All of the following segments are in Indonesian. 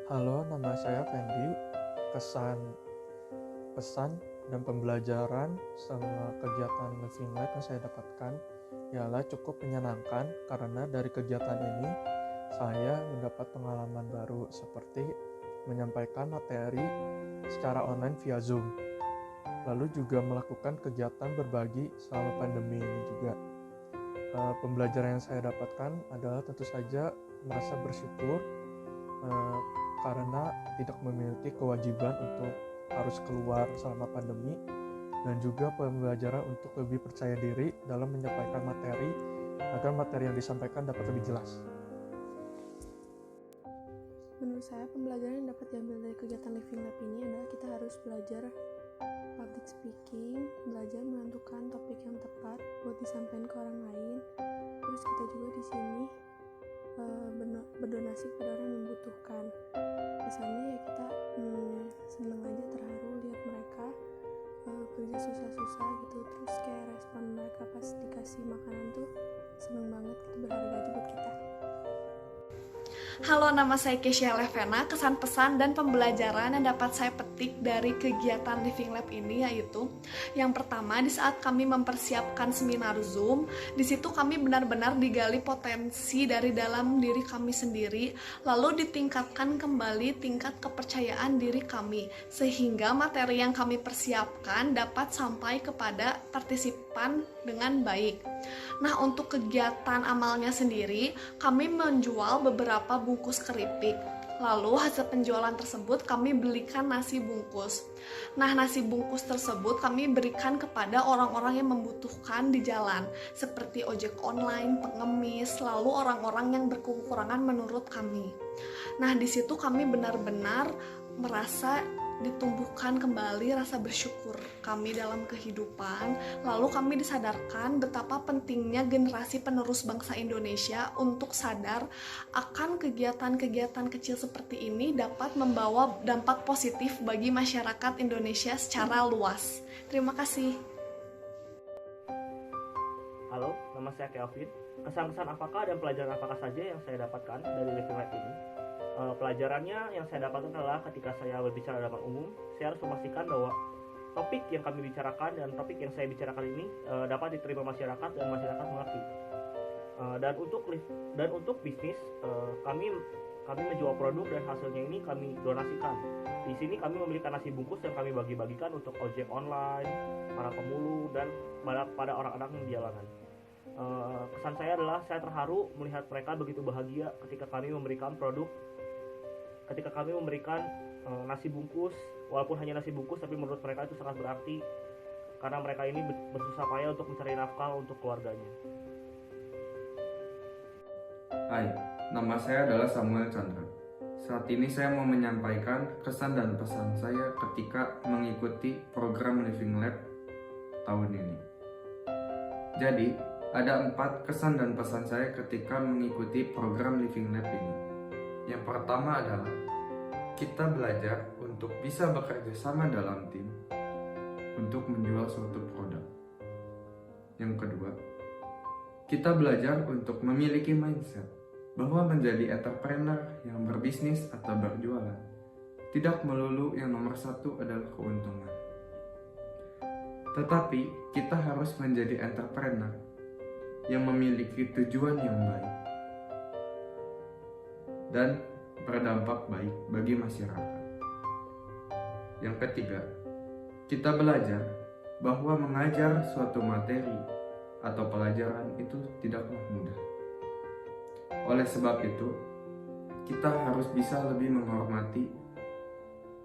Halo, nama saya Fendi. Kesan, pesan, dan pembelajaran selama kegiatan Living Lab yang saya dapatkan ialah cukup menyenangkan karena dari kegiatan ini saya mendapat pengalaman baru seperti menyampaikan materi secara online via Zoom. Lalu juga melakukan kegiatan berbagi selama pandemi ini juga. Pembelajaran yang saya dapatkan adalah tentu saja merasa bersyukur eh, karena tidak memiliki kewajiban untuk harus keluar selama pandemi, dan juga pembelajaran untuk lebih percaya diri dalam menyampaikan materi agar materi yang disampaikan dapat lebih jelas. Menurut saya, pembelajaran yang dapat diambil dari kegiatan Living Lab ini adalah kita harus belajar public speaking, belajar menentukan topik yang tepat buat disampaikan ke orang lain. Terus kita juga di sini berdonasi kepada orang yang membutuhkan. Kesannya ya kita seneng aja, terharu lihat mereka kerja susah-susah gitu. Terus kayak respon mereka pas dikasih makanan tuh seneng banget gitu, berharga aja buat kita. Halo, nama saya Kesia Levena. Kesan pesan dan pembelajaran yang dapat saya petik dari kegiatan Living Lab ini yaitu yang pertama, di saat kami mempersiapkan seminar Zoom, di situ kami benar-benar digali potensi dari dalam diri kami sendiri, lalu ditingkatkan kembali tingkat kepercayaan diri kami, sehingga materi yang kami persiapkan dapat sampai kepada partisipan dengan baik. Nah, untuk kegiatan amalnya sendiri, kami menjual beberapa bungkus keripik. Lalu hasil penjualan tersebut kami belikan nasi bungkus. Nah, nasi bungkus tersebut kami berikan kepada orang-orang yang membutuhkan di jalan, seperti ojek online, pengemis, lalu orang-orang yang berkekurangan menurut kami. Nah, di situ kami benar-benar merasa ditumbuhkan kembali rasa bersyukur kami dalam kehidupan. Lalu kami disadarkan betapa pentingnya generasi penerus bangsa Indonesia untuk sadar akan kegiatan-kegiatan kecil seperti ini dapat membawa dampak positif bagi masyarakat Indonesia secara luas. Terima kasih. Halo, nama saya Kelvin. Kesan-kesan apakah dan pelajaran apakah saja yang saya dapatkan dari Living Lab ini? Pelajarannya yang saya dapatkan adalah ketika saya berbicara dalam umum, saya harus memastikan bahwa topik yang kami bicarakan dan topik yang saya bicarakan ini dapat diterima masyarakat dan masyarakat mengerti. Dan untuk bisnis, kami menjual produk dan hasilnya ini kami donasikan. Di sini kami memiliki nasi bungkus yang kami bagi-bagikan untuk ojek online, para pemulung, dan pada orang-orang yang jalanan. Kesan saya adalah saya terharu melihat mereka begitu bahagia ketika kami memberikan nasi bungkus, walaupun hanya nasi bungkus, tapi menurut mereka itu sangat berarti karena mereka ini bersusah payah untuk mencari nafkah untuk keluarganya. Hai, nama saya adalah Samuel Chandra. Saat ini saya mau menyampaikan kesan dan pesan saya ketika mengikuti program Living Lab tahun ini. Jadi, ada 4 kesan dan pesan saya ketika mengikuti program Living Lab ini. Yang pertama adalah kita belajar untuk bisa bekerja sama dalam tim untuk menjual suatu produk. Yang kedua, kita belajar untuk memiliki mindset bahwa menjadi entrepreneur yang berbisnis atau berjualan tidak melulu yang nomor satu adalah keuntungan. Tetapi kita harus menjadi entrepreneur yang memiliki tujuan yang baik dan berdampak baik bagi masyarakat. Yang ketiga, kita belajar bahwa mengajar suatu materi atau pelajaran itu tidaklah mudah. Oleh sebab itu, kita harus bisa lebih menghormati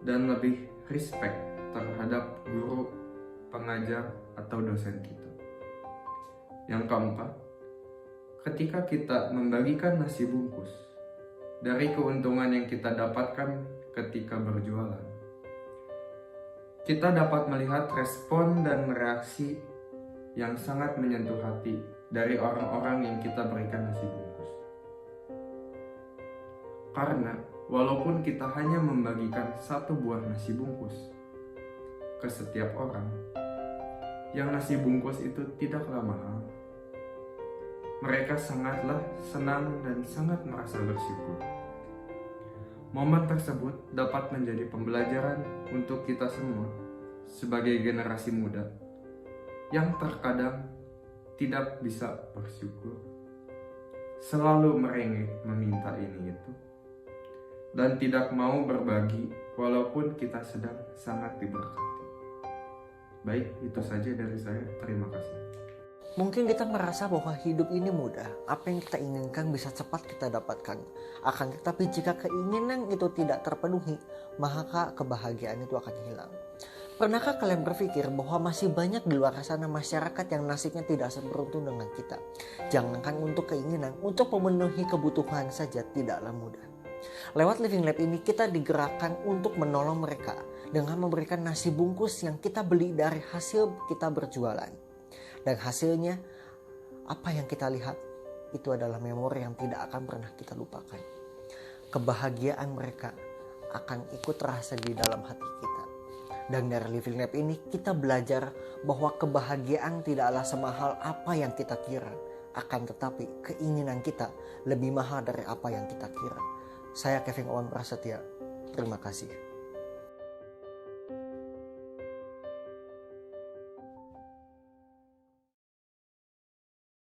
dan lebih respect terhadap guru, pengajar, atau dosen kita. Yang keempat, ketika kita membagikan nasi bungkus, dari keuntungan yang kita dapatkan ketika berjualan, kita dapat melihat respon dan reaksi yang sangat menyentuh hati dari orang-orang yang kita berikan nasi bungkus. Karena walaupun kita hanya membagikan 1 buah nasi bungkus ke setiap orang, yang nasi bungkus itu tidaklah mahal, mereka sangatlah senang dan sangat merasa bersyukur. Momen tersebut dapat menjadi pembelajaran untuk kita semua sebagai generasi muda yang terkadang tidak bisa bersyukur, selalu merengek meminta ini itu, dan tidak mau berbagi walaupun kita sedang sangat diberkati. Baik, itu saja dari saya. Terima kasih. Mungkin kita merasa bahwa hidup ini mudah, apa yang kita inginkan bisa cepat kita dapatkan. Akan tetapi jika keinginan itu tidak terpenuhi, maka kebahagiaan itu akan hilang. Pernahkah kalian berpikir bahwa masih banyak di luar sana masyarakat yang nasibnya tidak seberuntung dengan kita? Jangankan untuk keinginan, untuk memenuhi kebutuhan saja tidaklah mudah. Lewat Living Lab ini kita digerakkan untuk menolong mereka dengan memberikan nasi bungkus yang kita beli dari hasil kita berjualan. Dan hasilnya, apa yang kita lihat, itu adalah memori yang tidak akan pernah kita lupakan. Kebahagiaan mereka akan ikut terasa di dalam hati kita. Dan dari Living Lab ini kita belajar bahwa kebahagiaan tidaklah semahal apa yang kita kira. Akan tetapi keinginan kita lebih mahal dari apa yang kita kira. Saya Kevin Owen Prasetya. Terima kasih.